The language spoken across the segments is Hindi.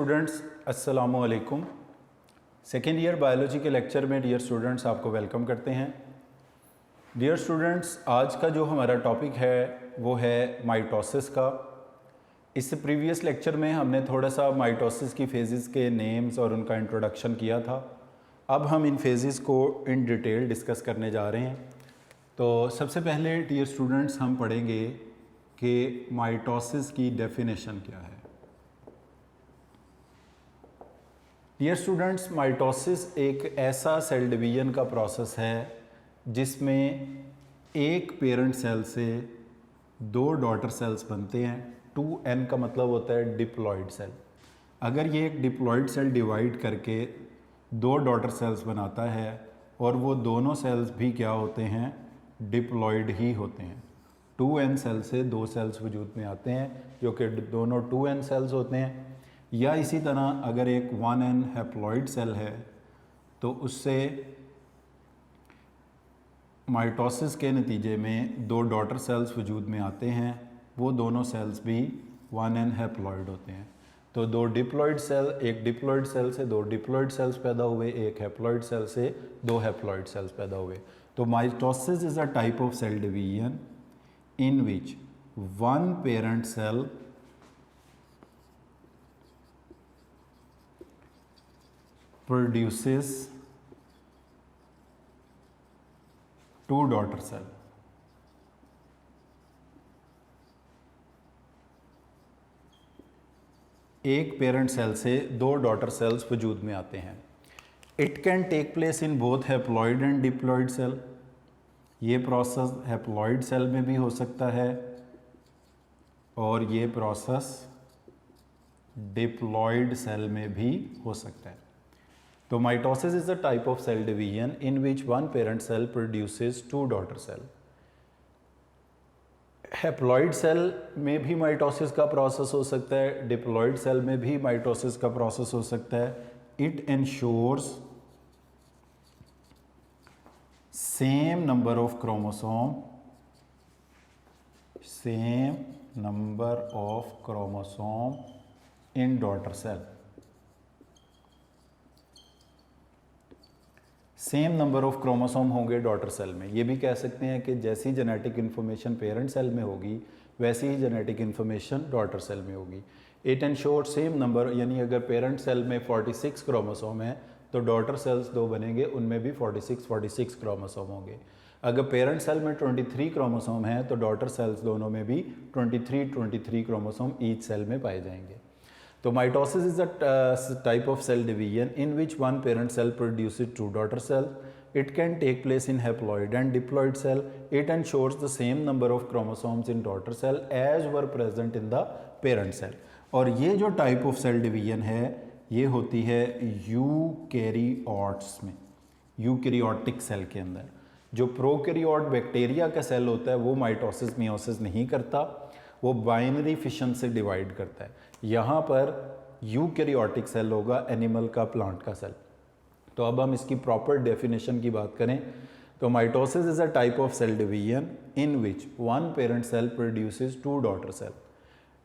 स्टूडेंट्स, अस्सलामु अलैकुम। सेकेंड ईयर बायोलॉजी के लेक्चर में डियर स्टूडेंट्स आपको वेलकम करते हैं। डियर स्टूडेंट्स, आज का जो हमारा टॉपिक है वो है माइटोसिस का। इससे प्रीवियस लेक्चर में हमने थोड़ा सा माइटोसिस की फेजेस के नेम्स और उनका इंट्रोडक्शन किया था। अब हम इन फेजेस को इन डिटेल डिस्कस करने जा रहे हैं। तो सबसे पहले डियर स्टूडेंट्स हम पढ़ेंगे कि माइटोसिस की डेफिनेशन क्या है। डियर स्टूडेंट्स, माइटोसिस एक ऐसा सेल डिवीजन का प्रोसेस है जिसमें एक पेरेंट सेल से दो डॉटर सेल्स बनते हैं। 2n का मतलब होता है डिप्लॉइड सेल। अगर ये एक डिप्लॉइड सेल डिवाइड करके दो डॉटर सेल्स बनाता है और वो दोनों सेल्स भी क्या होते हैं, डिप्लॉइड ही होते हैं। 2n सेल से दो सेल्स वजूद में आते हैं जो कि दोनों 2n सेल्स होते हैं। या इसी तरह अगर एक 1n हैप्लॉइड सेल है तो उससे माइटोसिस के नतीजे में दो डॉटर सेल्स वजूद में आते हैं, वो दोनों सेल्स भी 1n हैप्लॉइड होते हैं। तो दो डिप्लॉइड सेल, एक डिप्लॉइड सेल से दो डिप्लॉइड सेल्स पैदा हुए, एक हैप्लॉइड सेल से दो हैप्लॉइड सेल्स पैदा हुए। तो mitosis is a type of cell division in which one parent cell produces two daughter cell। एक पेरेंट सेल से दो डॉटर सेल्स वजूद में आते हैं। It can take place in both haploid and diploid cell. ये प्रोसेस हैप्लॉइड सेल में भी हो सकता है और ये प्रोसेस डिप्लॉइड सेल में भी हो सकता है। तो mitosis is a type of cell division in which one parent cell produces two daughter cell. Haploid cell में भी माइटोसिस का प्रोसेस हो सकता है, डिप्लॉइड सेल में भी माइटोसिस का प्रोसेस हो सकता है। It ensures same number of chromosome, same number of chromosome in daughter cell. Same number of chromosome होंगे डॉटर सेल में। ये भी कह सकते हैं कि जैसी जेनेटिक इन्फॉर्मेशन पेरेंट सेल में होगी वैसी ही जेनेटिक इन्फॉर्मेशन डॉटर सेल में होगी। इट एंश्योर सेम नंबर, यानी अगर पेरेंट सेल में 46 क्रोमोसोम है तो डॉटर सेल्स दो बनेंगे, उनमें भी 46 क्रोमोसोम होंगे। अगर पेरेंट सेल में 23 क्रोमोसोम है तो डॉटर सेल्स दोनों में भी 23 क्रोमोसोम ईच सेल में पाए जाएंगे। तो mitosis is a type of cell division in which one parent cell produces two daughter cell. It can take place in haploid and diploid cell. It ensures the same number of chromosomes in daughter cell as were present in the parent cell. और ये जो टाइप ऑफ सेल डिवीजन है ये होती है यूकैरियोट्स में, यूकैरियोटिक सेल के अंदर। जो प्रोकैरियोट बैक्टीरिया का सेल होता है वो माइटोसिस मियोसिस नहीं करता, वो बाइनरी फिशन से डिवाइड करता है। यहाँ पर यूकैरियोटिक सेल होगा, एनिमल का, प्लांट का सेल। तो अब हम इसकी प्रॉपर डेफिनेशन की बात करें तो mitosis is a type of cell division in which one parent cell produces two daughter cell.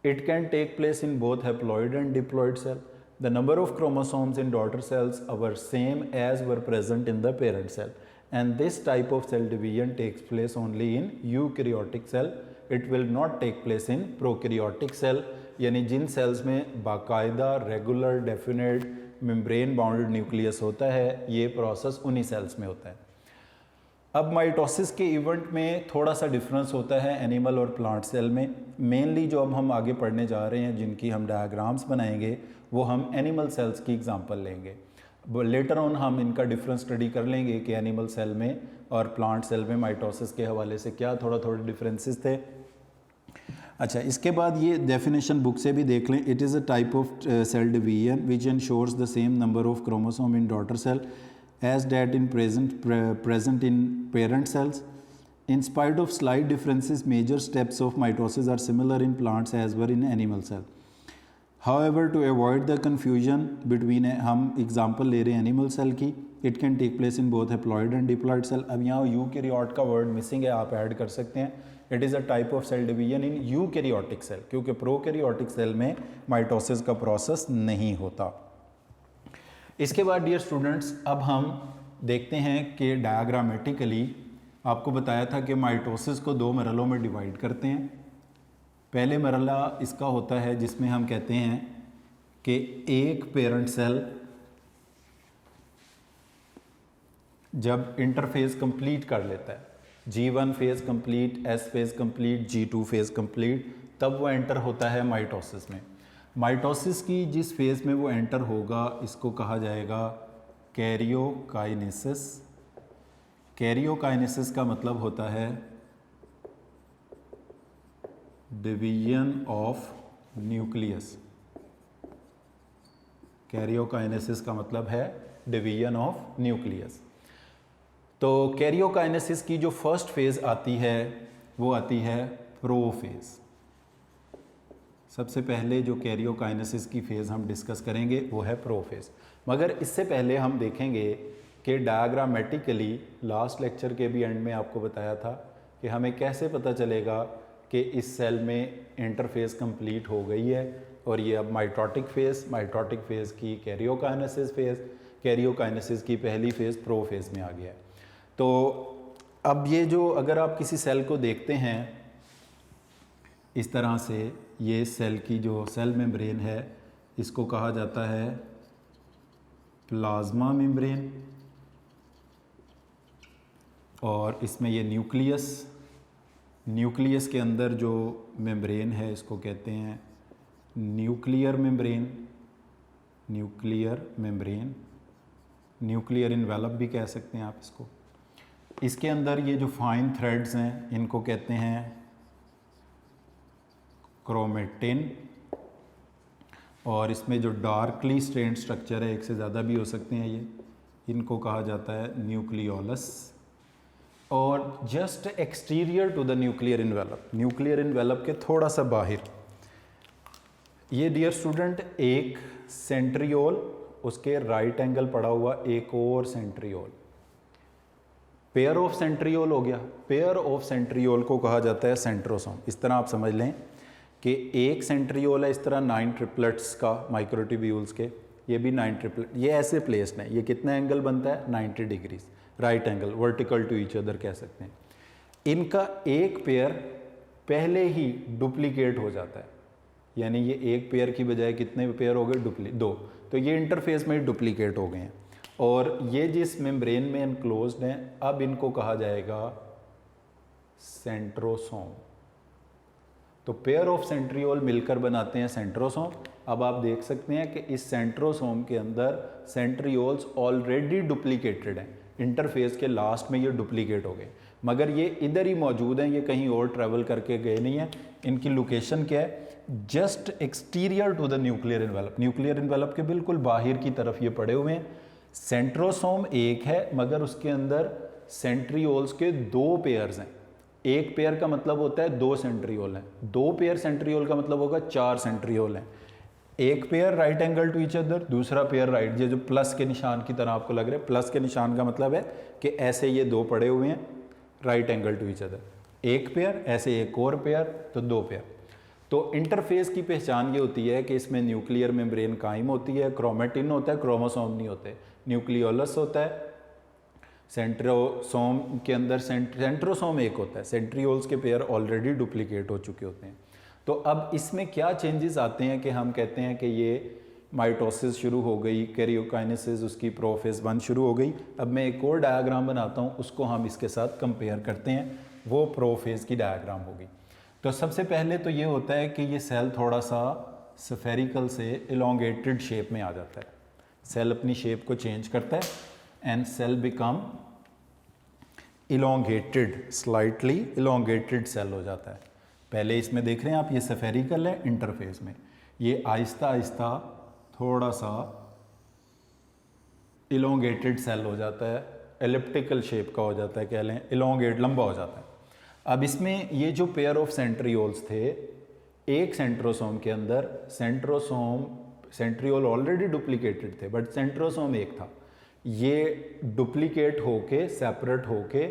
It can take place in both haploid and diploid cell. The number of chromosomes in daughter cells are same as were present in the parent cell, and this type of cell division takes place only in eukaryotic cell. It will not take place in prokaryotic cell, यानी जिन सेल्स में बाकायदा regular definite membrane bounded nucleus होता है, ये प्रोसेस उन्हीं सेल्स में होता है। अब माइटोसिस के इवेंट में थोड़ा सा डिफरेंस होता है एनिमल और प्लांट सेल में। मेनली जो अब हम आगे पढ़ने जा रहे हैं, जिनकी हम डायग्राम्स बनाएंगे, वो हम एनिमल सेल्स की एग्जांपल लेंगे। लेटर ऑन हम इनका डिफरेंस स्टडी कर लेंगे कि एनिमल सेल में और प्लांट सेल में माइटोसिस के हवाले से क्या थोड़े डिफरेंसेस थे। अच्छा, इसके बाद ये डेफिनेशन बुक से भी देख लें। It is a type of cell division which ensures the same number of chromosome in daughter cell as that in present in parent cells. In spite of slight differences, major steps of mitosis are similar in plants as were in animal cell. However to avoid the confusion between, हम एग्जांपल ले रहे हैं एनिमल सेल की, it can take place in both haploid and diploid cell. अब यहाँ यूकैरियोट का वर्ड मिसिंग है, आप ऐड कर सकते हैं। It is a type of cell division in eukaryotic cell, क्योंकि प्रोकैरियोटिक सेल में माइटोसिस का प्रोसेस नहीं होता। इसके बाद डियर स्टूडेंट्स, अब हम देखते हैं कि डायग्रामेटिकली आपको बताया था कि माइटोसिस को दो मरलों में डिवाइड करते हैं। पहले मरला इसका होता है जिसमें हम कहते हैं कि एक पेरेंट सेल जब इंटरफेज कंप्लीट कर लेता है, G1 phase complete, S phase complete, G2 phase complete, तब वो एंटर होता है माइटोसिस में। माइटोसिस की जिस फेज में वो एंटर होगा इसको कहा जाएगा कैरियोकाइनेसिस। कैरियोकाइनेसिस का मतलब होता है डिवीजन ऑफ न्यूक्लियस। कैरियोकाइनेसिस का मतलब है डिवीजन ऑफ न्यूक्लियस। तो कैरियोकाइनेसिस की जो फर्स्ट फेज आती है वो आती है प्रोफेज। सबसे पहले जो कैरियोकाइनेसिस की फेज हम डिस्कस करेंगे वो है प्रोफेज। मगर इससे पहले हम देखेंगे कि डायग्रामेटिकली लास्ट लेक्चर के भी एंड में आपको बताया था कि हमें कैसे पता चलेगा कि इस सेल में इंटरफेस कंप्लीट हो गई है और ये अब माइटोटिक फेज की कैरियोकाइनेसिस फेज, कैरियोकाइनेसिस की पहली फेज प्रोफेज में आ गया है। तो अब ये जो अगर आप किसी सेल को देखते हैं इस तरह से, ये सेल की जो सेल मेम्ब्रेन है इसको कहा जाता है प्लाज्मा मेम्ब्रेन, और इसमें ये न्यूक्लियस के अंदर जो मेम्ब्रेन है इसको कहते हैं न्यूक्लियर मेम्ब्रेन, न्यूक्लियर इन्वेलप भी कह सकते हैं आप इसको। इसके अंदर ये जो फाइन थ्रेड्स हैं इनको कहते हैं क्रोमेटिन, और इसमें जो डार्कली स्ट्रेन्ड स्ट्रक्चर है, एक से ज़्यादा भी हो सकते हैं ये, इनको कहा जाता है न्यूक्लियोलस। और just exterior to the nuclear envelope के थोड़ा सा बाहर ये डियर स्टूडेंट एक सेंट्रियोल, उसके राइट एंगल पड़ा हुआ एक और सेंट्रियोल, पेयर ऑफ सेंट्रियोल हो गया। पेयर ऑफ सेंट्रियोल को कहा जाता है सेंट्रोसोम। इस तरह आप समझ लें कि एक सेंट्रियोल है इस तरह 9 ट्रिपलेट्स का, माइक्रोट्यूब्यूल्स के, ये भी 9 ट्रिपलेट, ये ऐसे प्लेस्ड है। ये कितना एंगल बनता है 90 degrees, right angle, vertical to each other कह सकते हैं। इनका एक पेयर पहले ही डुप्लीकेट हो जाता है, यानी ये एक पेयर की बजाय कितने पेयर हो गए, 2। तो ये इंटरफेस में डुप्लीकेट हो गए हैं और ये जिस मेम्ब्रेन में एनक्लोज्ड हैं, अब इनको कहा जाएगा सेंट्रोसोम। तो पेयर ऑफ सेंट्रियोल मिलकर बनाते हैं सेंट्रोसोम। अब आप देख सकते हैं कि इस सेंट्रोसोम के अंदर सेंट्रियोल्स ऑलरेडी डुप्लीकेटेड हैं, इंटरफेस के लास्ट में ये डुप्लीकेट हो गए, मगर ये इधर ही मौजूद हैं, ये कहीं और ट्रैवल करके गए नहीं हैं। इनकी लोकेशन क्या है, just exterior to the nuclear envelope के बिल्कुल बाहर की तरफ ये पड़े हुए हैं। सेंट्रोसोम एक है मगर उसके अंदर सेंट्रियोल्स के 2 पेयर्स हैं। एक पेयर का मतलब होता है 2 सेंट्रियोल हैं, 2 पेयर सेंट्रियोल का मतलब होगा 4 सेंट्रियोल हैं। एक pair right angle to each other, दूसरा पेयर राइट, ये जो प्लस के निशान की तरह आपको लग रहा है, प्लस के निशान का मतलब है कि ऐसे ये 2 पड़े हुए हैं right angle to each other, एक पेयर, ऐसे एक और पेयर, तो 2 पेयर। तो इंटरफेस की पहचान ये होती है कि इसमें न्यूक्लियर मेम्ब्रेन कायम होती है, क्रोमेटिन होता है, क्रोमोसोम नहीं होते, न्यूक्लियोलस होता है, सेंट्रोसोम के अंदर सेंट्रोसोम एक होता है, सेंट्रियोल्स के पेयर ऑलरेडी डुप्लीकेट हो चुके होते हैं। तो अब इसमें क्या चेंजेस आते हैं कि हम कहते हैं कि ये माइटोसिस शुरू हो गई, कैरियोकाइनेसिस उसकी प्रोफेज 1 शुरू हो गई। अब मैं एक और डायग्राम बनाता हूँ, उसको हम इसके साथ कंपेयर करते हैं, वो प्रोफेज की डायग्राम होगी। तो सबसे पहले तो ये होता है कि ये सेल थोड़ा सा स्फेरिकल से इलोंगेटेड शेप में आ जाता है, सेल अपनी शेप को चेंज करता है and cell become elongated, slightly elongated cell हो जाता है। पहले इसमें देख रहे हैं आप, ये स्फेरिकल है इंटरफेस में, ये आहिस्ता आहिस्ता थोड़ा सा इलोंगेटेड सेल हो जाता है, एलिप्टिकल शेप का हो जाता है, कह लें इलोंगेट, लंबा हो जाता है। अब इसमें ये जो पेयर ऑफ सेंट्रियोल्स थे एक सेंट्रोसोम के अंदर सेंट्रियोल ऑलरेडी डुप्लीकेटेड थे बट सेंट्रोसोम एक था, ये डुप्लीकेट होके सेपरेट होके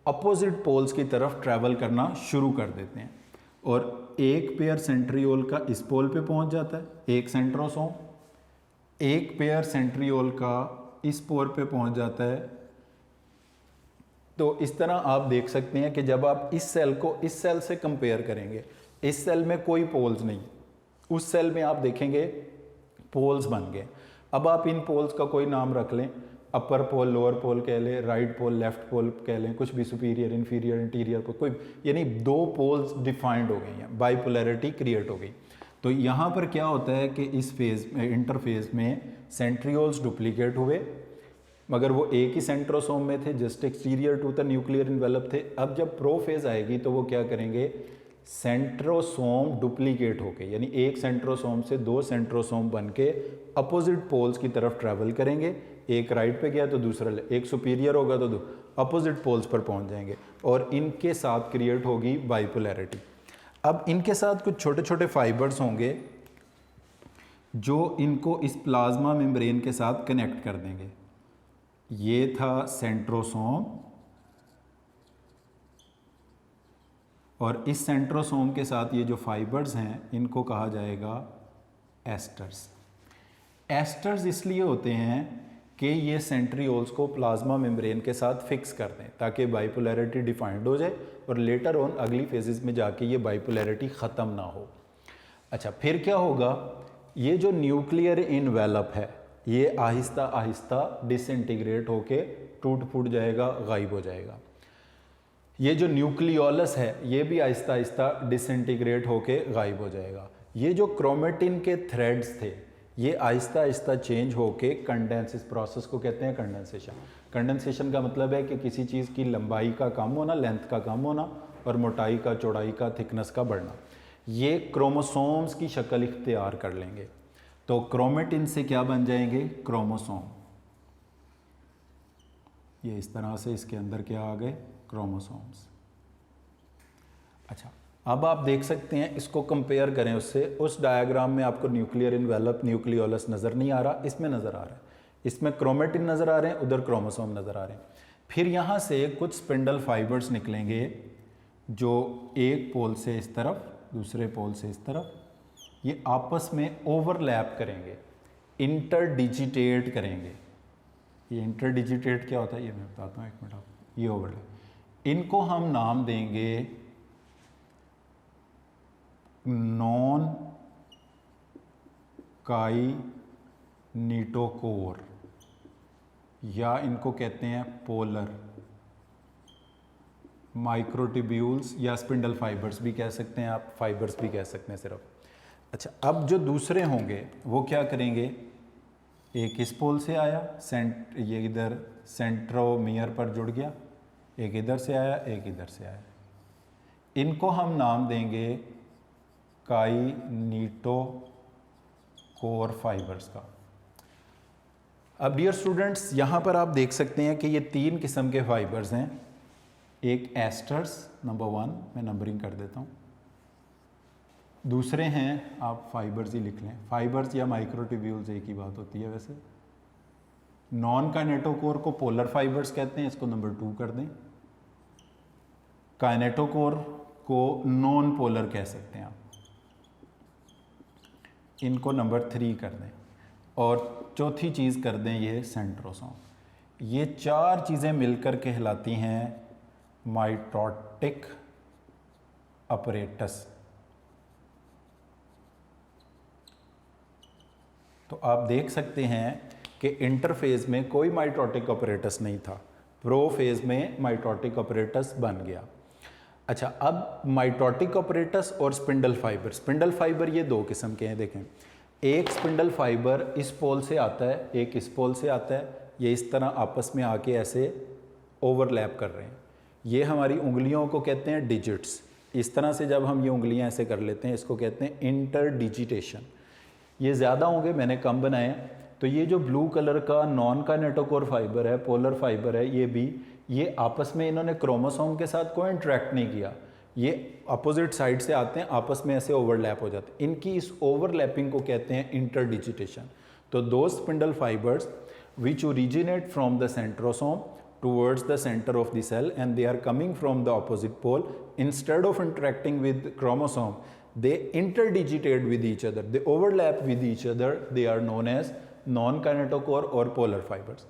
अपोजिट पोल्स की तरफ ट्रैवल करना शुरू कर देते हैं और एक पेयर सेंट्रियोल का इस पोल पे पहुंच जाता है, एक सेंट्रोसोम, एक पेयर सेंट्रियोल का इस पोल पे पहुंच जाता है। तो इस तरह आप देख सकते हैं कि जब आप इस सेल को इस सेल से कंपेयर करेंगे, इस सेल में कोई पोल्स नहीं, उस सेल में आप देखेंगे पोल्स बन गए। अब आप इन पोल्स का कोई नाम रख लें, अपर पोल लोअर पोल कह लें, राइट पोल लेफ्ट पोल कह लें, कुछ भी, सुपीरियर इंफीरियर इंटीरियर पोल, कोई, यानी दो पोल्स डिफाइंड हो गई हैं, बाइपोलैरिटी क्रिएट हो गई। तो यहाँ पर क्या होता है कि इस फेज में, इंटरफेज में सेंट्रियोल्स डुप्लीकेट हुए मगर वो एक ही सेंट्रोसोम में थे, just exterior to the nuclear envelope थे। अब जब प्रोफेज आएगी तो वो क्या करेंगे, सेंट्रोसोम डुप्लीकेट होके, यानी एक सेंट्रोसोम से दो सेंट्रोसोम बन के अपोजिट पोल्स की तरफ ट्रैवल करेंगे, एक राइट पे गया तो दूसरा, एक सुपीरियर होगा तो अपोजिट पोल्स पर पहुंच जाएंगे और इनके साथ क्रिएट होगी बाइपोलैरिटी। अब इनके साथ कुछ छोटे छोटे फाइबर्स होंगे जो इनको इस प्लाज्मा मेम्ब्रेन के साथ कनेक्ट कर देंगे। ये था सेंट्रोसोम और इस सेंट्रोसोम के साथ ये जो फाइबर्स हैं इनको कहा जाएगा एस्टर्स। एस्टर्स इसलिए होते हैं कि ये सेंट्रियोल्स को प्लाज्मा मेम्ब्रेन के साथ फिक्स कर दें ताकि बाइपोलैरिटी डिफाइंड हो जाए और लेटर ऑन अगली फेजेस में जाके ये बाइपोलैरिटी ख़त्म ना हो। अच्छा, फिर क्या होगा, ये जो न्यूक्लियर इनवेलप है ये आहिस्ता आहिस्ता डिसइंटीग्रेट होके टूट फूट जाएगा, गायब हो जाएगा। ये जो न्यूक्लियोलस है ये भी आहिस्ता आहिस्ता डिसइंटीग्रेट होके गायब हो जाएगा। ये जो क्रोमेटिन के थ्रेड्स थे ये आहिस्ता आहिस्ता चेंज होके कंडेंस, इस प्रोसेस को कहते हैं कंडेंसेशन। कंडेंसेशन का मतलब है कि किसी चीज़ की लंबाई का कम होना, लेंथ का कम होना और मोटाई का, चौड़ाई का, थिकनेस का बढ़ना, ये क्रोमोसोम्स की शक्ल इख्तियार कर लेंगे। तो क्रोमेटिन से क्या बन जाएंगे, क्रोमोसोम। ये इस तरह से इसके अंदर क्या आ गए, क्रोमोसोम्स। अच्छा, अब आप देख सकते हैं, इसको कंपेयर करें उससे, उस डायग्राम में आपको न्यूक्लियर इनवेलप, न्यूक्लियोलस नज़र नहीं आ रहा, इसमें नज़र आ रहा है। इसमें क्रोमेटिन नज़र आ रहे हैं, उधर क्रोमोसोम नज़र आ रहे हैं। फिर यहाँ से कुछ स्पिंडल फाइबर्स निकलेंगे जो एक पोल से इस तरफ, दूसरे पोल से इस तरफ, ये आपस में ओवरलैप करेंगे, इंटरडिजिटेट करेंगे। ये इंटरडिजिटेट क्या होता है ये मैं बताता हूँ, एक मिनट आप। ये ओवरलैप, इनको हम नाम देंगे नॉन काइनेटोकोर या इनको कहते हैं पोलर माइक्रोट्यूब्यूल्स या स्पिंडल फाइबर्स भी कह सकते हैं आप, फाइबर्स भी कह सकते हैं सिर्फ। अच्छा, अब जो दूसरे होंगे वो क्या करेंगे, एक इस पोल से आया, ये इधर सेंट्रोमियर पर जुड़ गया, एक इधर से आया, एक इधर से आया, इनको हम नाम देंगे काइनेटोकोर फाइबर्स का। अब डियर स्टूडेंट्स, यहाँ पर आप देख सकते हैं कि ये तीन किस्म के फाइबर्स हैं। एक एस्टर्स, नंबर 1 मैं नंबरिंग कर देता हूँ। दूसरे हैं, आप फाइबर्स ही लिख लें, फाइबर्स या माइक्रोट्यूब्यूल्स एक ही बात होती है वैसे। नॉन काइनेटोकोर को पोलर फाइबर्स कहते हैं, इसको नंबर 2 कर दें। काइनेटोकोर को नॉन पोलर कह सकते हैं आप, इनको नंबर 3 कर दें। और चौथी चीज़ कर दें ये सेंट्रोसोम। ये चार चीज़ें मिलकर कहलाती हैं माइटोटिक अपरेटस। तो आप देख सकते हैं कि इंटरफेज में कोई माइटोटिक अपरेटस नहीं था, प्रोफेज में माइटोटिक अपरेटस बन गया। अच्छा, अब माइटोटिक अपरेटस और स्पिंडल फाइबर, स्पिंडल फाइबर ये दो किस्म के हैं। देखें, एक स्पिंडल फाइबर इस पोल से आता है, एक इस पोल से आता है, ये इस तरह आपस में आके ऐसे ओवरलैप कर रहे हैं। ये हमारी उंगलियों को कहते हैं डिजिट्स। इस तरह से जब हम ये उंगलियां ऐसे कर लेते हैं, इसको कहते हैं इंटरडिजिटेशन। ये ज़्यादा होंगे, मैंने कम बनाए। तो ये जो ब्लू कलर का नॉन काइनेटोकोर फाइबर है, पोलर फाइबर है, ये भी, ये आपस में इन्होंने क्रोमोसोम के साथ कोई इंटरेक्ट नहीं किया, ये अपोजिट साइड से आते हैं, आपस में ऐसे ओवरलैप हो जाते हैं, इनकी इस ओवरलैपिंग को कहते हैं इंटरडिजिटेशन। तो दो spindle fibres which originate from the centrosome towards the center of the cell and they are coming from the opposite pole, instead of interacting with chromosome, they interdigitate with each other, they overlap with each other, they are known as non-kinetochore or polar fibers.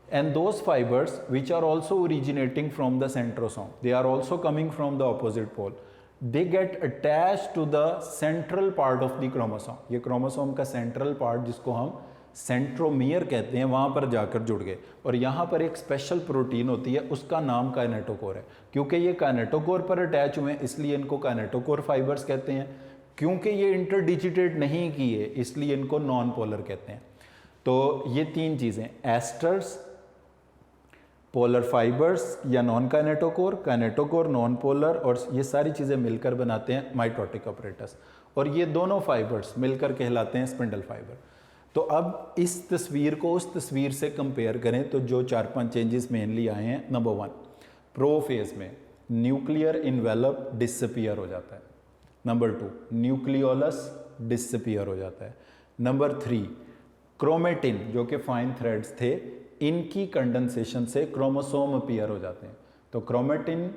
And those fibers which are also originating from the centrosome, they are also coming from the opposite pole, they get attached to the central part of the chromosome. ये chromosome का central part जिसको हम सेंट्रोमियर कहते हैं, वहाँ पर जाकर जुड़ गए और यहाँ पर एक स्पेशल प्रोटीन होती है, उसका नाम काइनेटोकोर है। क्योंकि ये काइनेटोकोर पर अटैच हुए हैं इसलिए इनको काइनेटोकोर फाइबर्स कहते हैं। क्योंकि ये इंटरडिजिटेट नहीं किए इसलिए इनको नॉन पोलर कहते हैं। तो ये तीन चीज़ें, एस्टर्स, पोलर फाइबर्स या non kinetochore, kinetochore, non polar, और ये सारी चीज़ें मिलकर बनाते हैं माइटोटिक अपरेटस, और ये दोनों फाइबर्स मिलकर कहलाते हैं स्पिंडल फाइबर। तो अब इस तस्वीर को उस तस्वीर से कंपेयर करें तो जो 4-5 चेंजेस मेनली आए हैं, नंबर 1, प्रोफेज में न्यूक्लियर इन्वेलप डिसअपीयर हो जाता है। नंबर 2, न्यूक्लियोलस डिसअपीयर हो जाता है। नंबर 3, क्रोमेटिन जो कि फाइन थ्रेड्स थे, इनकी कंडेंसेशन से क्रोमोसोम अपीयर हो जाते हैं। तो chromatin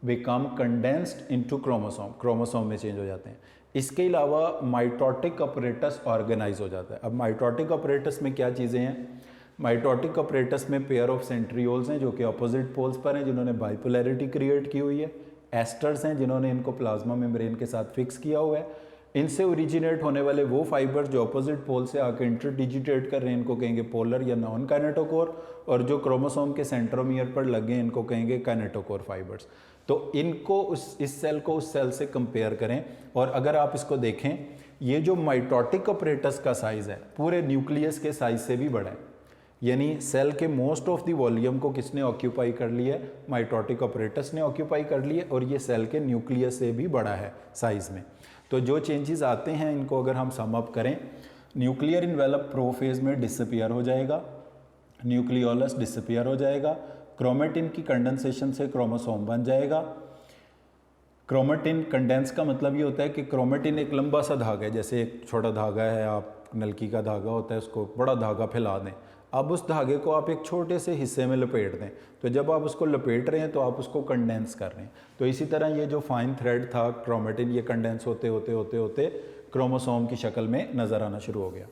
become condensed into chromosome, chromosome में चेंज हो जाते हैं। इसके अलावा माइटोटिक अपरेटस ऑर्गेनाइज हो जाता है। अब माइटोटिक अपरेटस में क्या चीज़ें हैं? माइटोटिक अपरेटस में पेयर ऑफ सेंट्रियोल्स हैं जो कि अपोजिट पोल्स पर हैं, जिन्होंने बाइपोलैरिटी क्रिएट की हुई है। एस्टर्स हैं जिन्होंने इनको प्लाज्मा मेम्ब्रेन के साथ फिक्स किया हुआ है। इनसे ओरिजिनेट होने वाले वो फाइबर्स जो अपोजिट पोल से आकर इंटरडिजिटेट कर रहे हैं, इनको कहेंगे पोलर या नॉन काइनेटोकोर, और जो क्रोमोसोम के सेंट्रोमियर पर लगे इनको कहेंगे काइनेटोकोर फाइबर्स। तो इनको इस सेल को उस सेल से कंपेयर करें, और अगर आप इसको देखें, ये जो माइटोटिक अपरेटस का साइज़ है पूरे न्यूक्लियस के साइज से भी बड़ा है। यानी सेल के मोस्ट ऑफ द वॉल्यूम को किसने ऑक्यूपाई कर लिया है? माइटोटिक अपरेटस ने ऑक्यूपाई कर लिया, और ये सेल के न्यूक्लियस से भी बड़ा है साइज़ में। तो जो चेंजेस आते हैं इनको अगर हम सम अप करें, न्यूक्लियर इन्वेलप प्रोफेज में डिसअपीयर हो जाएगा, न्यूक्लियोलस डिसअपीयर हो जाएगा, क्रोमेटिन की कंडेंसेशन से क्रोमोसोम बन जाएगा। क्रोमेटिन कंडेंस का मतलब ये होता है कि क्रोमेटिन एक लंबा सा धागा है, जैसे एक छोटा धागा है, आप नलकी का धागा होता है, उसको बड़ा धागा फैला दें। अब उस धागे को आप एक छोटे से हिस्से में लपेट दें, तो जब आप उसको लपेट रहे हैं तो आप उसको कंडेंस कर रहे हैं। तो इसी तरह ये जो फाइन थ्रेड था क्रोमेटिन, ये कंडेंस होते होते होते होते क्रोमोसोम की शक्ल में नज़र आना शुरू हो गया।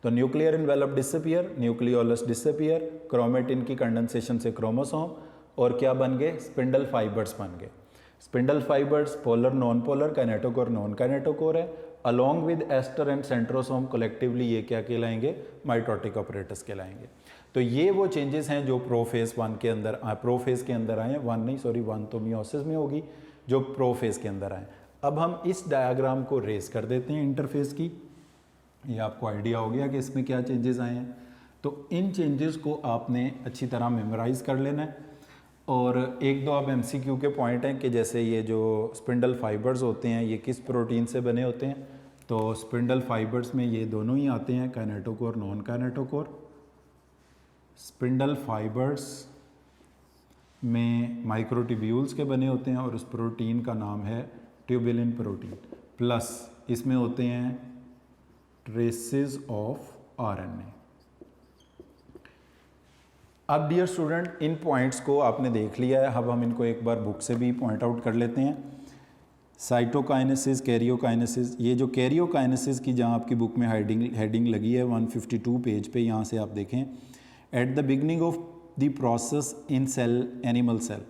तो nuclear envelope disappear, nucleolus disappear, chromatin की कंडेंसेशन से क्रोमोसोम, और क्या बन गए? स्पिंडल फाइबर्स बन गए। Spindle fibres polar, non polar, kinetochore, non kinetochore है। Along with aster and centrosome collectively ये क्या कहलाएंगे? माइटोटिक अपरेटस कहलाएंगे। तो ये वो चेंजेस हैं जो प्रोफेज 1 के अंदर प्रोफेज के अंदर आए हैं। 1 तो मियोसिस में होगी, जो प्रोफेज के अंदर आए। अब हम इस डायग्राम को रेस कर देते हैं इंटरफेस की। ये आपको आइडिया हो गया कि इसमें क्या चेंजेस आए हैं। तो इन चेंजेस को आपने अच्छी तरह मेमोराइज कर लेना है, और एक दो अब एमसीक्यू के पॉइंट हैं कि जैसे ये जो स्पिंडल फाइबर्स होते हैं ये किस प्रोटीन से बने होते हैं। तो स्पिंडल फाइबर्स में ये दोनों ही आते हैं, kinetochore, non kinetochore. Spindle fibres में माइक्रोट्यूब्यूल्स के बने होते हैं, और उस प्रोटीन का नाम है ट्यूबुलिन प्रोटीन। प्लस इसमें होते हैं ट्रेसेस ऑफ आरएनए। अब डियर स्टूडेंट, इन पॉइंट्स को आपने देख लिया है, अब हम इनको एक बार बुक से भी पॉइंट आउट कर लेते हैं। Cytokinesis, karyokinesis. ये जो कैरियोकाइनेसिस की जहाँ आपकी बुक में हेडिंग लगी है 152 पेज पे, यहाँ से आप देखें, at the beginning of the process in cell, animal cell,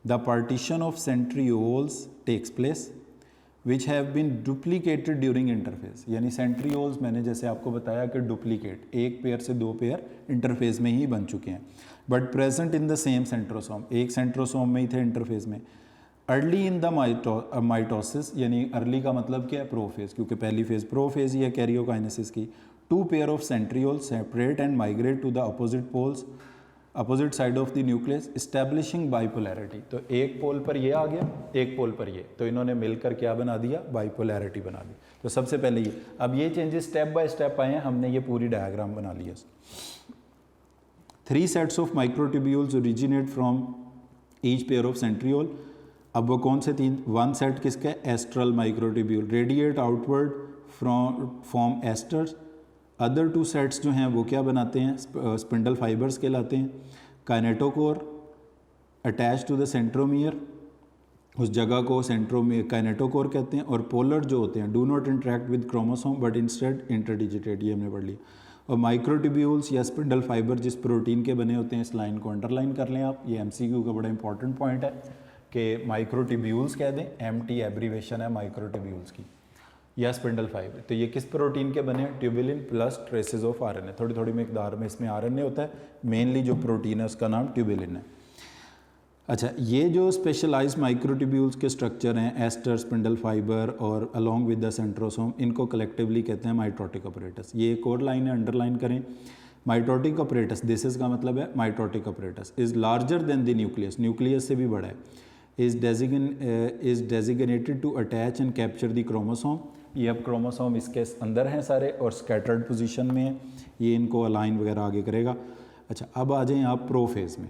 the partition of centrioles takes place which have been duplicated during interphase. यानी सेंट्रियोल्स मैंने जैसे आपको बताया कि डुप्लीकेट, एक पेयर से 2 पेयर इंटरफेस में ही बन चुके हैं, but present in the same centrosome, एक सेंट्रोसोम में ही थे इंटरफेस में। अर्ली इन द माइटोसिस, यानी अर्ली का मतलब क्या है? प्रोफेज, क्योंकि पहली फेज प्रोफेज ही है कैरियोकाइनेसिस की। 2 pair of centrioles separate and migrate to the opposite poles, opposite side of the nucleus, establishing bipolarity. तो एक पोल पर ये आ गया, एक पोल पर ये, तो इन्होंने मिलकर क्या बना दिया? बाइपोलैरिटी बना दी। तो सबसे पहले ये, अब ये चेंजेस स्टेप बाय स्टेप आए हैं, हमने ये पूरी डायग्राम बना लिया। 3 sets of microtubules originate from each pair of centriole. अब वो कौन से तीन, वन सेट किसका है, astral microtubule, radiate outward from asters. Other two sets जो हैं वो क्या बनाते हैं, स्पिंडल फाइबर्स कहलाते हैं। Kinetochore attach to the centromere, उस जगह को सेंट्रोमियर काइनेटोकोर कहते हैं। और पोलर जो होते हैं do not interact with chromosome but instead interdigitate, ये हमने पढ़ लिया। और माइक्रोट्यूब्यूल्स या स्पिंडल फाइबर जिस प्रोटीन के बने होते हैं, इस लाइन को अंडरलाइन कर लें आप, ये एमसीक्यू का बड़ा इंपॉर्टेंट पॉइंट है कि माइक्रोट्यूब्यूल्स कह दें, एमटी एब्रीवेशन है माइक्रोट्यूब्यूल्स की, या स्पिंडल फाइबर। तो ये किस प्रोटीन के बने हैं, tubulin plus traces of RNA, थोड़ी थोड़ी मिकदार में इसमें आरएनए होता है, मेनली जो प्रोटीन है उसका नाम ट्यूबुलिन है। अच्छा, ये जो स्पेशलाइज माइक्रोट्यूब्यूल्स के स्ट्रक्चर हैं, एस्टर, स्पिंडल फाइबर और अलोंग विद द सेंट्रोसोम, इनको कलेक्टिवली कहते हैं माइटोटिक अपरेटस। ये एक और लाइन है, अंडरलाइन करें, माइटोटिक अपरेटस, दिस इज का मतलब है mitotic apparatus is larger than the nucleus, nucleus से भी बड़ा है, is designated to attach and capture the chromosome. ये अब क्रोमोसोम इसके अंदर हैं सारे और स्कैटर्ड पोजीशन में है, ये इनको अलाइन वगैरह आगे करेगा। अच्छा, अब आ जाएं आप प्रोफेज में।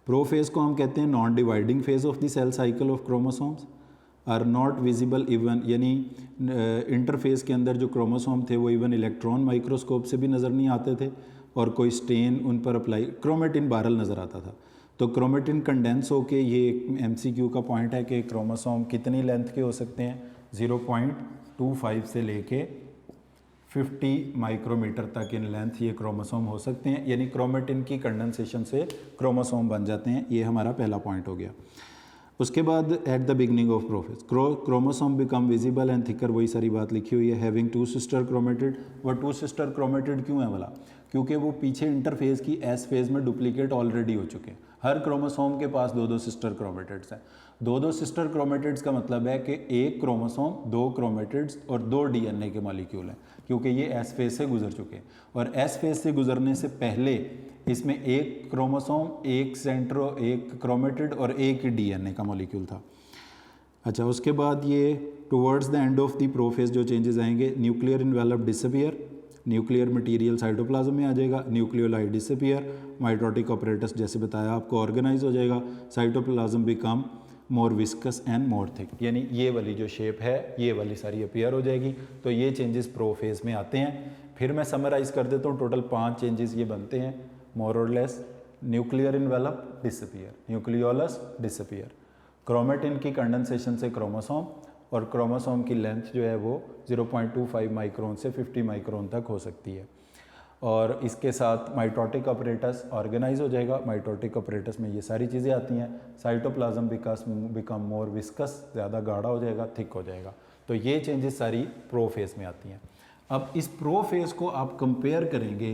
प्रोफेज को हम कहते हैं non dividing phase of the cell cycle of chromosomes are not visible even, यानी इंटरफेस के अंदर जो क्रोमोसोम थे वो इवन इलेक्ट्रॉन माइक्रोस्कोप से भी नज़र नहीं आते थे और कोई स्टेन उन पर अप्लाई, क्रोमेटिन बारल नज़र आता था। तो क्रोमेटिन कंडेंस होके, ये एक एमसीक्यू का पॉइंट है कि क्रोमोसोम कितनी लेंथ के हो सकते हैं, 0.25 से लेके 50 माइक्रोमीटर तक इन लेंथ ये क्रोमोसोम हो सकते हैं, यानी क्रोमेटिन की कंडेंसेशन से क्रोमोसोम बन जाते हैं। ये हमारा पहला पॉइंट हो गया। उसके बाद eight the beginning of prophase chromosome become visible and thicker, वही सारी बात लिखी हुई है, हैविंग टू सिस्टर क्रोमेटिड। वो टू सिस्टर क्रोमेटिड क्यों है वाला, क्योंकि वो पीछे इंटरफेज की एस फेज में डुप्लीकेट ऑलरेडी हो चुके हैं। हर क्रोमोसोम के पास दो दो सिस्टर क्रोमेटिड्स हैं। दो दो सिस्टर क्रोमेटिड्स का मतलब है कि एक क्रोमोसोम, दो क्रोमेटिड्स और दो डीएनए के मॉलिक्यूल हैं, क्योंकि ये एस फेज से गुजर चुके हैं। और एस फेज से गुजरने से पहले इसमें एक क्रोमोसोम, एक एक क्रोमेटिड और एक ही डीएनए का मॉलिक्यूल था। अच्छा, उसके बाद ये towards the end of the prophase जो चेंजेस आएंगे, nuclear envelope disappear, nuclear material cytoplasm में आ जाएगा, न्यूक्लियोलाइड डिसअपियर, माइटोटिक ऑपरेटस जैसे बताया आपको ऑर्गेनाइज हो जाएगा, cytoplasm become more viscous and more thick, यानी ये वाली जो शेप है ये वाली सारी अपीयर हो जाएगी। तो ये चेंजेस प्रोफेज में आते हैं। फिर मैं समराइज कर देता हूँ, टोटल 5 चेंजेस ये बनते हैं मोर और less. Nuclear envelope disappear, nucleolus disappear, chromatin की कंडेंसेशन से क्रोमोसोम, और क्रोमोसोम की लेंथ जो है वो 0.25 माइक्रोन से 50 माइक्रोन तक हो सकती है। और इसके साथ माइटोटिक ऑपरेटस ऑर्गेनाइज हो जाएगा। माइटोटिक ऑपरेटस में ये सारी चीज़ें आती हैं। साइटोप्लाज्म बिकम मोर विस्कस, ज़्यादा गाढ़ा हो जाएगा, थिक हो जाएगा। तो ये चेंजेस सारी प्रोफेज में आती हैं। अब इस प्रोफेज को आप कंपेयर करेंगे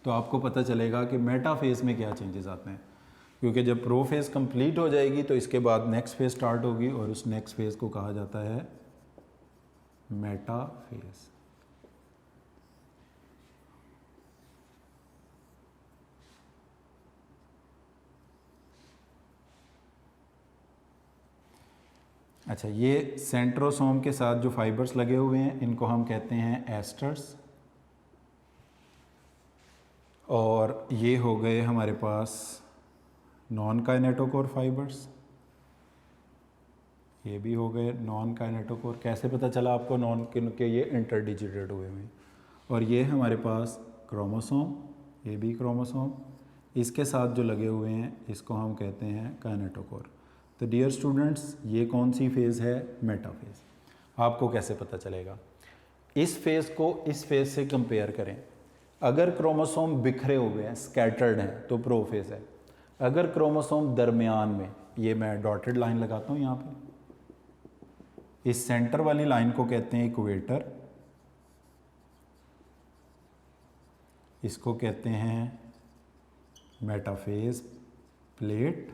तो आपको पता चलेगा कि मेटाफेज में क्या चेंजेस आते हैं, क्योंकि जब प्रोफेज कंप्लीट हो जाएगी तो इसके बाद नेक्स्ट फेज स्टार्ट होगी और उस नेक्स्ट फेज को कहा जाता है मेटाफेज। अच्छा, ये सेंट्रोसोम के साथ जो फाइबर्स लगे हुए हैं इनको हम कहते हैं एस्टर्स, और ये हो गए हमारे पास नॉन काइनेटोकोर फाइबर्स, ये भी हो गए नॉन काइनेटोकोर। कैसे पता चला आपको नॉन के ये इंटरडिजिटेड हुए हैं। और ये हमारे पास क्रोमोसोम, ये भी क्रोमोसोम, इसके साथ जो लगे हुए हैं इसको हम कहते हैं काइनेटोकोर। तो डियर स्टूडेंट्स, ये कौन सी फेज़ है, मेटाफेज। आपको कैसे पता चलेगा, इस फेज़ को इस फेज़ से कंपेयर करें। अगर क्रोमोसोम बिखरे हुए हैं, स्कैटर्ड हैं, तो प्रोफेज है। अगर क्रोमोसोम दरमियान में, ये मैं डॉटेड लाइन लगाता हूँ यहाँ पे, इस सेंटर वाली लाइन को कहते हैं इक्वेटर, इसको कहते हैं मेटाफेज प्लेट,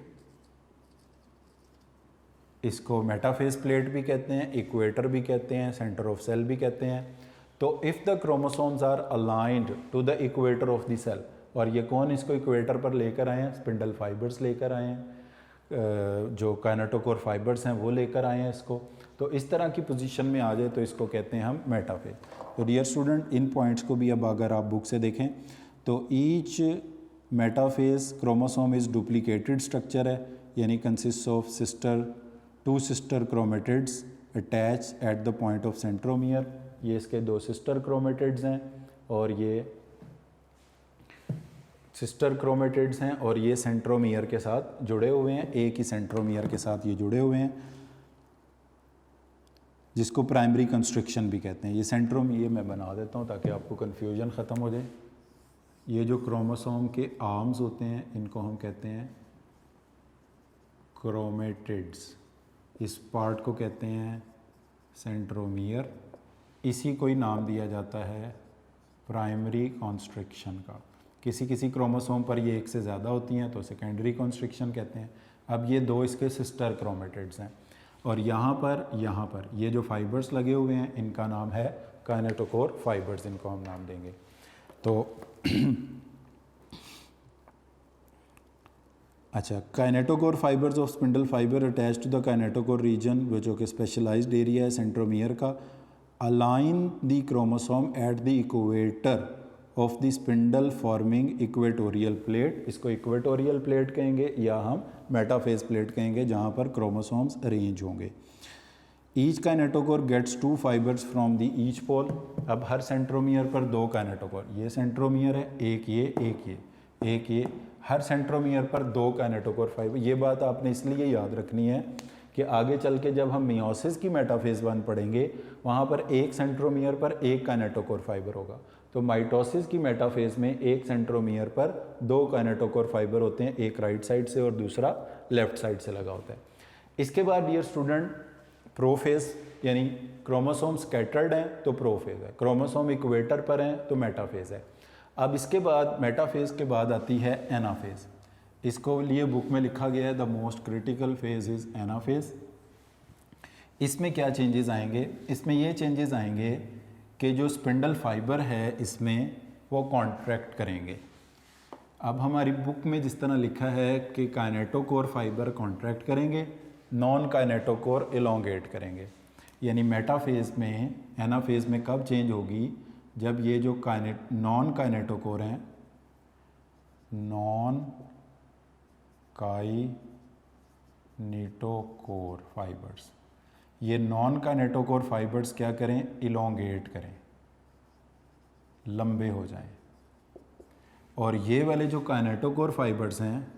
इसको मेटाफेज प्लेट भी कहते हैं, इक्वेटर भी कहते हैं, सेंटर ऑफ सेल भी कहते हैं। तो if the chromosomes are aligned to the equator of the cell, और ये कौन इसको इक्वेटर पर लेकर आए हैं, स्पिंडल फाइबर्स लेकर आए हैं, जो काइनेटोकोर फाइबर्स हैं वो लेकर आए हैं इसको। तो इस तरह की पोजीशन में आ जाए तो इसको कहते हैं हम मेटाफेज। तो डियर स्टूडेंट, इन पॉइंट्स को भी अब अगर आप बुक से देखें तो each metaphase chromosome is duplicated structure है, यानी consist of two sister chromatids attach at the point of centromere. ये इसके दो सिस्टर क्रोमेटिड्स हैं और ये सिस्टर क्रोमेटिड्स हैं और ये सेंट्रोमियर के साथ जुड़े हुए हैं, एक ही सेंट्रोमियर के साथ ये जुड़े हुए हैं, जिसको प्राइमरी कंस्ट्रक्शन भी कहते हैं। ये सेंट्रोमियर मैं बना देता हूँ ताकि आपको कन्फ्यूजन ख़त्म हो जाए। ये जो क्रोमोसोम के आर्म्स होते हैं इनको हम कहते हैं क्रोमेटिड्स, इस पार्ट को कहते हैं सेंट्रोमियर। इसी को ही नाम दिया जाता है प्राइमरी कॉन्स्ट्रिक्शन का। किसी किसी क्रोमोसोम पर ये एक से ज़्यादा होती हैं तो सेकेंडरी कॉन्स्ट्रिक्शन कहते हैं। अब ये दो इसके सिस्टर क्रोमेटिड्स हैं और यहाँ पर ये जो फाइबर्स लगे हुए हैं इनका नाम है काइनेटोकोर फाइबर्स, इनको हम नाम देंगे। तो अच्छा, kinetochore fibres of spindle fibre attach to the kinetochore region जो कि स्पेशलाइज्ड एरिया है सेंट्रोमियर का, align the chromosome at the equator of the spindle forming equatorial plate. इसको इक्वेटोरियल प्लेट कहेंगे या हम मेटाफेज प्लेट कहेंगे, जहाँ पर क्रोमोसोम्स अरेंज होंगे। Each kinetochore gets 2 fibres from the each pole. अब हर सेंट्रोमियर पर 2 काइनेटोकोर, ये सेंट्रोमियर है, एक ये, हर सेंट्रोमियर पर 2 काइनेटोकोर फाइबर। ये बात आपने इसलिए याद रखनी है कि आगे चल के जब हम मियोसिस की मेटाफेज 1 पढ़ेंगे वहाँ पर एक सेंट्रोमियर पर 1 काइनेटोकोर फाइबर होगा। तो माइटोसिस की मेटाफेज में एक सेंट्रोमियर पर 2 काइनेटोकोर फाइबर होते हैं, एक राइट साइड से और दूसरा लेफ्ट साइड से लगा होता है। इसके बाद डियर स्टूडेंट प्रोफेज, यानी क्रोमोसोम स्कैटर्ड हैं तो प्रोफेज है, क्रोमोसोम इक्वेटर पर हैं तो मेटाफेज है। अब इसके बाद मेटाफेज के बाद आती है एनाफेज। इसको लिए बुक में लिखा गया है the most critical phase is anaphase. इसमें क्या चेंजेस आएंगे? इसमें ये चेंजेस आएंगे कि जो स्पिंडल फाइबर है इसमें वो कॉन्ट्रैक्ट करेंगे। अब हमारी बुक में जिस तरह लिखा है कि काइनेटोकोर फाइबर कॉन्ट्रैक्ट करेंगे, नॉन काइनेटोकोर एलोंगेट करेंगे। यानी मेटाफेज में, एनाफेज में कब चेंज होगी? जब ये जो नॉन काइनेटोकोर हैं, नॉन काइनेटोकोर फाइबर्स, ये नॉन काइनेटोकोर फाइबर्स क्या करें? इलोंगेट करें, लंबे हो जाएं। और ये वाले जो काइनेटोकोर फाइबर्स हैं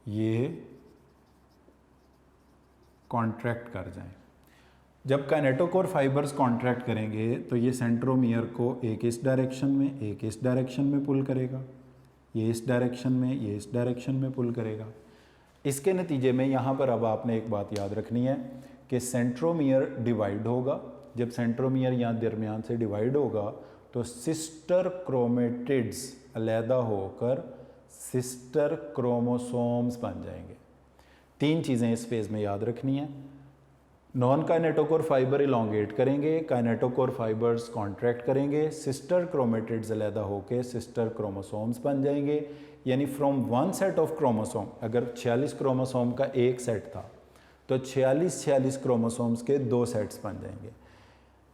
ये कॉन्ट्रैक्ट कर जाएं। जब काइनेटोकोर फाइबर्स कॉन्ट्रैक्ट करेंगे तो ये सेंट्रोमियर को एक इस डायरेक्शन में, एक इस डायरेक्शन में पुल करेगा, ये इस डायरेक्शन में, ये इस डायरेक्शन में पुल करेगा। इसके नतीजे में यहाँ पर अब आपने एक बात याद रखनी है कि सेंट्रोमियर डिवाइड होगा। जब सेंट्रोमियर यहाँ दरमियान से डिवाइड होगा तो सिस्टर क्रोमेटिड्स अलहदा होकर सिस्टर क्रोमोसोम्स बन जाएंगे। 3 चीज़ें इस फेज में याद रखनी है। नॉन काइनेटोकोर फाइबर इलोंगेट करेंगे, काइनेटोकोर फाइबर्स कॉन्ट्रैक्ट करेंगे, सिस्टर क्रोमेटिड्स अलहदा होकर सिस्टर क्रोमोसोम्स बन जाएंगे। यानी फ्रॉम 1 सेट ऑफ क्रोमोसोम, अगर 46 क्रोमोसोम का एक सेट था तो 46 क्रोमोसोम्स के 2 सेट्स बन जाएंगे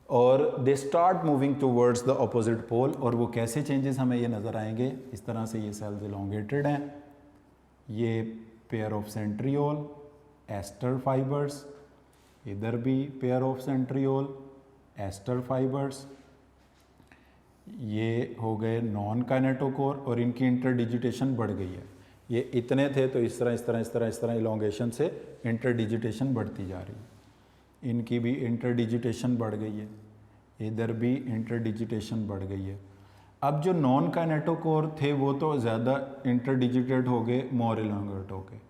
और they start moving towards the opposite pole. और वो कैसे चेंजेस हमें ये नज़र आएंगे? इस तरह से ये सेल्स इलोंगेटेड हैं, ये pair of centriole, aster fibres, इधर भी pair of centriole, aster fibres, ये हो गए नॉन काइनेटोकोर और इनकी इंटरडिजिटेशन बढ़ गई है। ये इतने थे तो इस तरह इलोंगेशन से इंटरडिजिटेशन बढ़ती जा रही है। इनकी भी इंटरडिजिटेशन बढ़ गई है, इधर भी इंटरडिजिटेशन बढ़ गई है। अब जो नॉन काइनेटोकोर थे वो तो ज़्यादा इंटरडिजिटेड हो गए, मोर इलोंगेट हो गए।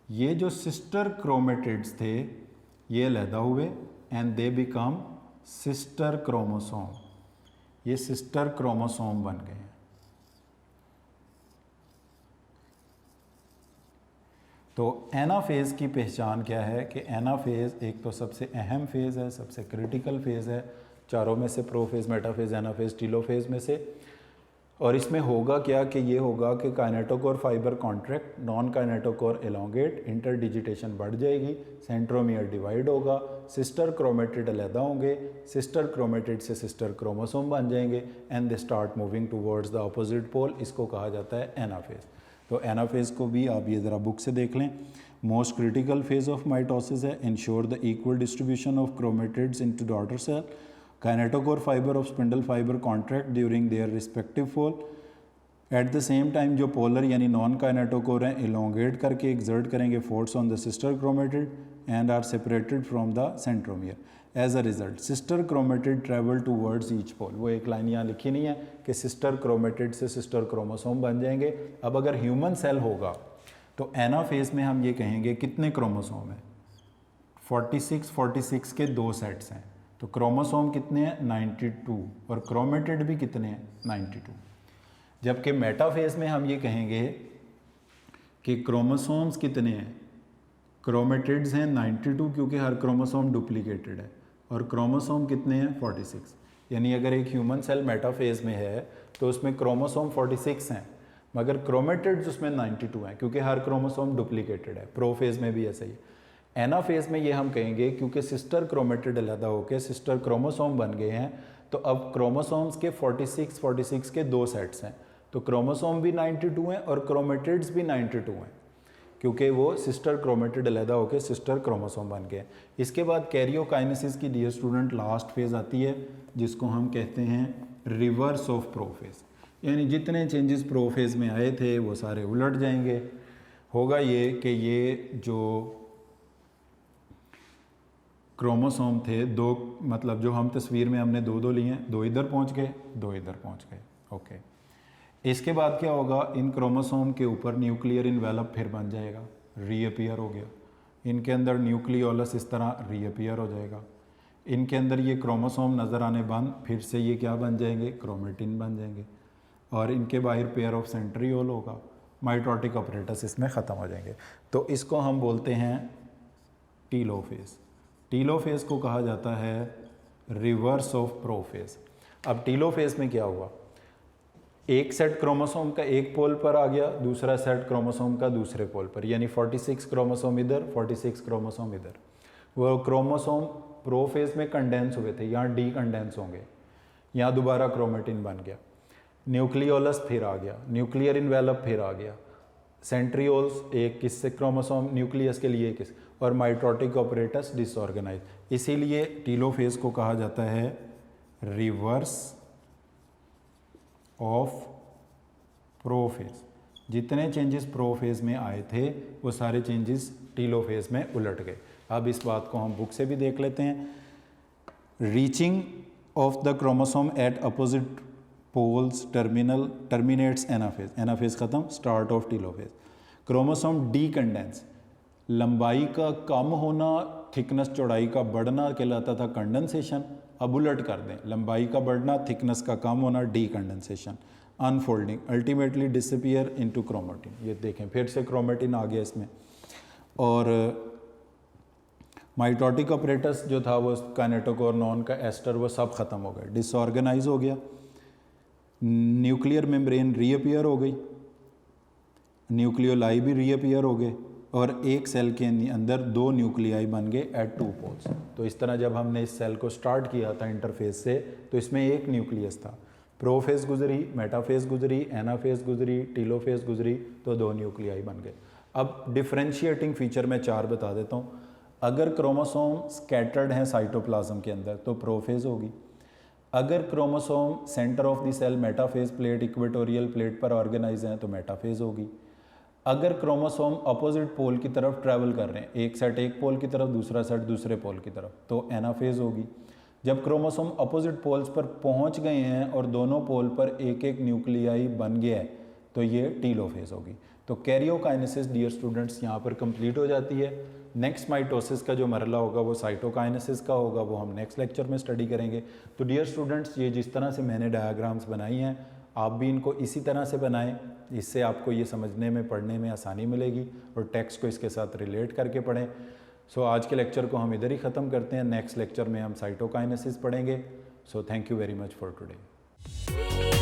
ये जो सिस्टर क्रोमेटिड्स थे ये अलहदा हुए and they become sister chromosome, ये सिस्टर क्रोमोसोम बन गए हैं। तो एनाफेज की पहचान क्या है कि एनाफेज एक तो सबसे अहम फेज़ है, सबसे क्रिटिकल फेज़ है चारों में से, प्रोफेज, मेटाफेज, एनाफेज, टीलोफेज में से। और इसमें होगा क्या कि ये होगा कि kinetochore fibre contract, non kinetochore elongate, interdigitation बढ़ जाएगी, सेंट्रोमियर डिवाइड होगा, सिस्टर क्रोमेटिड अलहदा होंगे, सिस्टर क्रोमेटिड से सिस्टर क्रोमोसोम बन जाएंगे and they start moving towards the opposite pole. इसको कहा जाता है एनाफेज। तो एनाफेज को भी आप ये ज़रा बुक से देख लें। Most critical phase of mitosis है ensure the equal distribution of chromatids into daughter cell, kinetochore fibre of spindle fibre contract during their respective pole, at the same time जो पोलर यानी नॉन काइनेटोकोर हैं इलोंगेट करके एक्सर्ट करेंगे force on the sister chromatid and are separated from the centromere. As a result sister chromatid travel towards each pole. वो एक लाइन यहाँ लिखी नहीं है कि सिस्टर क्रोमेटिड से सिस्टर क्रोमोसोम बन जाएंगे। अब अगर ह्यूमन सेल होगा तो एनाफेज में हम ये कहेंगे कितने क्रोमोसोम हैं, 46 के 2 सेट्स हैं, तो क्रोमोसोम कितने हैं 92 और क्रोमेटिड भी कितने हैं 92। जबकि मेटाफेज में हम ये कहेंगे कि क्रोमोसोम्स कितने हैं, क्रोमेटिड्स हैं 92 क्योंकि हर क्रोमोसोम डुप्लीकेटेड है, और क्रोमोसोम कितने हैं 46। यानी अगर एक ह्यूमन सेल मेटाफेज में है तो उसमें क्रोमोसोम 46 हैं मगर क्रोमेटिड्स उसमें 92 हैं क्योंकि हर क्रोमोसोम डुप्लीकेटेड है। प्रोफेज में भी ऐसा ही। एनाफेज में ये हम कहेंगे क्योंकि सिस्टर क्रोमेटिड अलग होकर सिस्टर क्रोमोसोम बन गए हैं तो अब क्रोमोसोम्स के 46 के 2 सेट्स हैं, तो क्रोमोसोम भी 92 हैं और क्रोमेटिड्स भी 92 हैं क्योंकि वो सिस्टर क्रोमेटिड अलग होकर सिस्टर क्रोमोसोम बन गए। इसके बाद कैरियोकाइनेसिस की डियर स्टूडेंट लास्ट फेज आती है जिसको हम कहते हैं रिवर्स ऑफ प्रोफेज, यानी जितने चेंजेस प्रोफेज में आए थे वो सारे उलट जाएंगे। होगा ये कि ये जो क्रोमोसोम थे दो, मतलब जो हम तस्वीर में हमने 2 लिए हैं, 2 इधर पहुंच गए 2 इधर पहुंच गए। ओके, इसके बाद क्या होगा, इन क्रोमोसोम के ऊपर न्यूक्लियर इन्वेलप फिर बन जाएगा, रीअपियर हो गया। इनके अंदर न्यूक्लियोलस इस तरह रीअपियर हो जाएगा। इनके अंदर ये क्रोमोसोम नज़र आने बंद, फिर से ये क्या बन जाएंगे, क्रोमेटिन बन जाएंगे, और इनके बाहर पेयर ऑफ सेंट्रियोल होगा, माइटोटिक ऑपरेटस इसमें ख़त्म हो जाएंगे। तो इसको हम बोलते हैं टीलोफेज। टीलोफेज को कहा जाता है रिवर्स ऑफ प्रोफेज। अब टीलोफेज में क्या हुआ, एक सेट क्रोमोसोम का एक पोल पर आ गया, दूसरा सेट क्रोमोसोम का दूसरे पोल पर, यानी 46 क्रोमोसोम इधर 46 क्रोमोसोम इधर। वो क्रोमोसोम प्रोफेज में कंडेंस हुए थे, यहाँ डी कंडेंस होंगे, यहाँ दोबारा क्रोमेटिन बन गया, न्यूक्लियोलस फिर आ गया, न्यूक्लियर इन्वेलप फिर आ गया, सेंट्रियोल्स एक किससे क्रोमोसोम न्यूक्लियस के लिए किस, और माइटोटिक ऑपरेटस डिसऑर्गेनाइज। इसीलिए टीलोफेज को कहा जाता है रिवर्स ऑफ प्रोफेज। जितने चेंजेस प्रोफेज में आए थे वो सारे चेंजेस टीलोफेज में उलट गए। अब इस बात को हम बुक से भी देख लेते हैं। Reaching of the chromosome at opposite poles terminates anaphase. Anaphase खत्म, start of telophase. Chromosome decondense, लंबाई का कम होना, थिकनेस चौड़ाई का बढ़ना कहलाता था कंडेंसेशन। अब उलट कर दें, लंबाई का बढ़ना, थिकनेस का कम होना, D condensation. Unfolding, ultimately disappear into chromatin. ये देखें फिर से क्रोमेटिन आ गया इसमें। और माइटोटिक ऑपरेटस जो था वो काइनेटोकोर नॉन का एस्टर वो सब खत्म हो गए, डिसऑर्गेनाइज हो गया। न्यूक्लियर मेम्ब्रेन रीअपियर हो गई, न्यूक्लियोलाई भी रीअपियर हो गए, और एक सेल के अंदर 2 न्यूक्लियाई बन गए एट 2 पोल्स। तो इस तरह जब हमने इस सेल को स्टार्ट किया था इंटरफेज से तो इसमें एक न्यूक्लियस था। प्रोफेज गुजरी, मेटाफेज गुजरी, एनाफेज गुजरी, टीलोफेज गुजरी, तो 2 न्यूक्लियाई बन गए। अब डिफ्रेंशिएटिंग फीचर मैं 4 बता देता हूँ। अगर क्रोमोसोम स्कैटर्ड हैं साइटोप्लाज्म के अंदर तो प्रोफेज होगी। अगर chromosome centre of the cell metaphase plate equatorial plate पर ऑर्गेनाइज हैं तो मेटाफेज होगी। अगर क्रोमोसोम अपोजिट पोल की तरफ ट्रैवल कर रहे हैं, एक सेट एक पोल की तरफ, दूसरा सेट दूसरे पोल की तरफ, तो एनाफेज होगी। जब क्रोमोसोम अपोजिट पोल्स पर पहुंच गए हैं और दोनों पोल पर एक एक न्यूक्लियाई बन गया है तो ये टीलोफेज होगी। तो कैरियोकाइनेसिस डियर स्टूडेंट्स यहाँ पर कंप्लीट हो जाती है। नेक्स्ट माइटोसिस का जो मरला होगा वो साइटोकाइनेसिस का होगा, वो हम नेक्स्ट लेक्चर में स्टडी करेंगे। तो डियर स्टूडेंट्स, ये जिस तरह से मैंने डायग्राम्स बनाई हैं आप भी इनको इसी तरह से बनाएं, इससे आपको ये समझने में पढ़ने में आसानी मिलेगी और टेक्स्ट को इसके साथ रिलेट करके पढ़ें। सो आज के लेक्चर को हम इधर ही ख़त्म करते हैं। नेक्स्ट लेक्चर में हम साइटोकाइनेसिस पढ़ेंगे। So thank you very much for today.